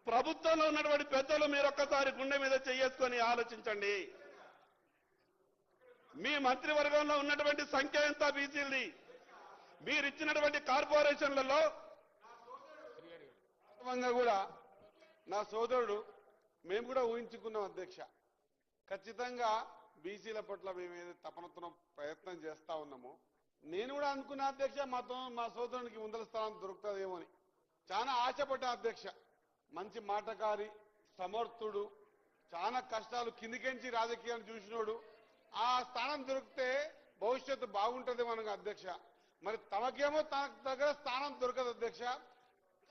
ప్రభుత్వంలో ఉన్నటువంటి పెద్దలు మీరు ఒక్కసారి గుండె మీద చేసుకొని ఆలోచించండి. మీ మంత్రివర్గంలో ఉన్నటువంటి సంఖ్య ఎంత బీసీలది? మీరు ఇచ్చినటువంటి కార్పొరేషన్లలో కూడా నా సోదరుడు మేము కూడా ఊహించుకున్నాం అధ్యక్ష. ఖచ్చితంగా బీసీల పట్ల మేము ఏదైతే తపనతో ప్రయత్నం చేస్తా ఉన్నామో నేను కూడా అనుకున్నా అధ్యక్ష, మా సోదరునికి ముందల స్థానం దొరుకుతుందేమో అని చాలా ఆశపడ్డా అధ్యక్ష. మంచి మాటకారి, సమర్థుడు, చాలా కష్టాలు కిందికెంచి రాజకీయాన్ని చూసినోడు. ఆ స్థానం దొరికితే భవిష్యత్తు బాగుంటుంది మనకు అధ్యక్ష. మరి తమకేమో తన దగ్గర స్థానం దొరకదు అధ్యక్ష.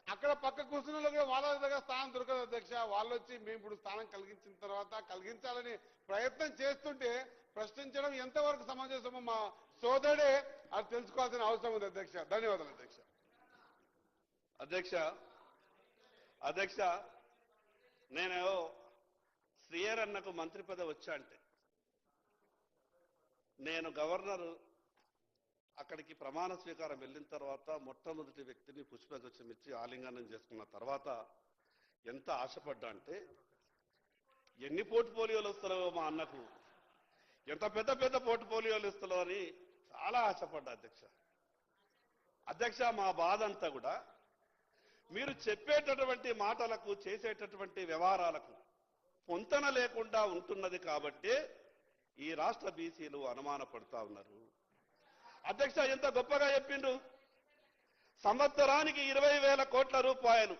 అక్కడ పక్క కూర్చున్న కూడా వాళ్ళ దగ్గర స్థానం దొరకదు అధ్యక్ష. వాళ్ళు వచ్చి మేము ఇప్పుడు స్థానం కలిగించిన తర్వాత కలిగించాలని ప్రయత్నం చేస్తుంటే ప్రశ్నించడం ఎంతవరకు సమంజసమో మా సోదరుడే అది తెలుసుకోవాల్సిన అవసరం ఉంది అధ్యక్ష. ధన్యవాదాలు అధ్యక్ష. అధ్యక్ష నేను శ్రీయర్ అన్నకు మంత్రి పదవి వచ్చా అంటే నేను గవర్నర్ అక్కడికి ప్రమాణ స్వీకారం వెళ్ళిన తర్వాత మొట్టమొదటి వ్యక్తిని పుష్పగుచ్చం ఇచ్చి ఆలింగనం చేసుకున్న తర్వాత ఎంత ఆశపడ్డా అంటే ఎన్ని పోర్ట్ఫోలియోలు వస్తారో మా అన్నకు, ఎంత పెద్ద పెద్ద పోర్ట్ఫోలియోలు ఇస్తారో అని చాలా ఆశపడ్డా అధ్యక్ష. మా బాధ అంతా కూడా మీరు చెప్పేటటువంటి మాటలకు చేసేటటువంటి వ్యవహారాలకు పొంతన లేకుండా ఉంటున్నది కాబట్టి ఈ రాష్ట్ర బీసీలు అనుమానపడుతూ ఉన్నారు. అధ్యక్ష ఎంత గొప్పగా చెప్పిండ్రు, సంవత్సరానికి 20,000 కోట్ల రూపాయలు,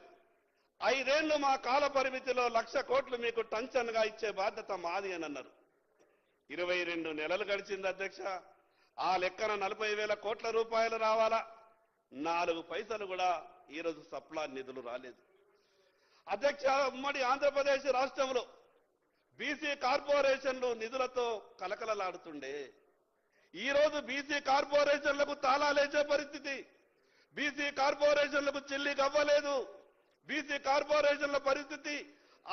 5 ఏళ్లు మా కాల పరిమితిలో 1,00,000 కోట్లు మీకు టంచన్గా ఇచ్చే బాధ్యత మాది అని అన్నారు. 22 నెలలు గడిచింది అధ్యక్ష. ఆ లెక్కన 40,000 కోట్ల రూపాయలు రావాలా, 4 పైసలు కూడా ఈరోజు సప్లా నిధులు రాలేదు అధ్యక్ష. ఉమ్మడి ఆంధ్రప్రదేశ్ రాష్ట్రంలో బీసీ కార్పొరేషన్లు నిధులతో కలకలలాడుతుండే ఈరోజు బీసీ కార్పొరేషన్లకు తాళాలేసే పరిస్థితి, బీసీ కార్పొరేషన్లకు చెల్లి కవ్వలేదు. బీసీ కార్పొరేషన్ల పరిస్థితి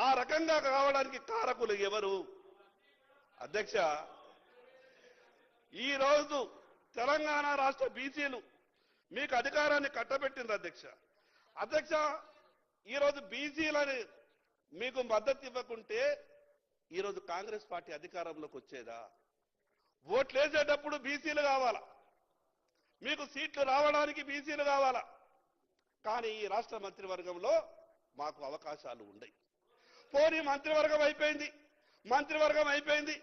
ఆ రకంగా కావడానికి కారకులు ఎవరు అధ్యక్ష? ఈరోజు తెలంగాణ రాష్ట్ర బీసీలు మీకు అధికారాన్ని కట్టబెట్టింది అధ్యక్ష. ఈరోజు బీసీలని మీకు మద్దతు ఇవ్వకుంటే ఈరోజు కాంగ్రెస్ పార్టీ అధికారంలోకి వచ్చేదా? ఓట్లు వేసేటప్పుడు బీసీలు కావాలా, మీకు సీట్లు రావడానికి బీసీలు కావాలా. కానీ ఈ రాష్ట్ర మంత్రివర్గంలో మాకు అవకాశాలు ఉన్నాయి. పోనీ మంత్రివర్గం అయిపోయింది,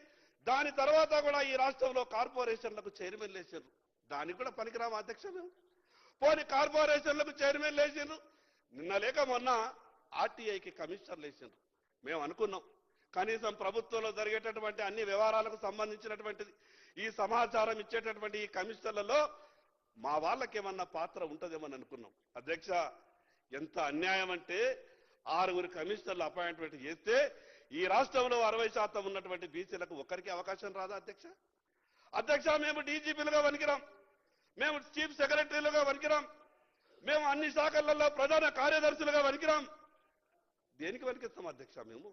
దాని తర్వాత కూడా ఈ రాష్ట్రంలో కార్పొరేషన్లకు చైర్మన్లు వేసారు, దానికి కూడా పనికిరాము అధ్యక్ష. మేము పోనీ కార్పొరేషన్లకు చైర్మన్లు వేసారు, నిన్న లేక మొన్న ఆర్టీఐకి కమిషనర్లు వేసారు. మేము అనుకున్నాం కనీసం ప్రభుత్వంలో జరిగేటటువంటి అన్ని వ్యవహారాలకు సంబంధించినటువంటిది ఈ సమాచారం ఇచ్చేటటువంటి ఈ కమిషనర్లలో మా వాళ్ళకేమన్నా పాత్ర ఉంటుందేమని అనుకున్నాం అధ్యక్ష. ఎంత అన్యాయం అంటే 6 కమిషనర్లు అపాయింట్మెంట్ చేస్తే ఈ రాష్ట్రంలో 60% ఉన్నటువంటి బీసీలకు ఒక్కరికి అవకాశం రాదా అధ్యక్ష? మేము డీజీపీలుగా వనికిరాం, మేము చీఫ్ సెక్రటరీలుగా వనికిరాం, మేము అన్ని శాఖలలో ప్రధాన కార్యదర్శులుగా వనికిరాం. దేనికి వనికిస్తాం అధ్యక్ష? మేము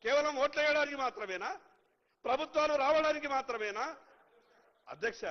కేవలం ఓట్లు వేయడానికి మాత్రమేనా? ప్రభుత్వాలు రావడానికి మాత్రమేనా అధ్యక్ష?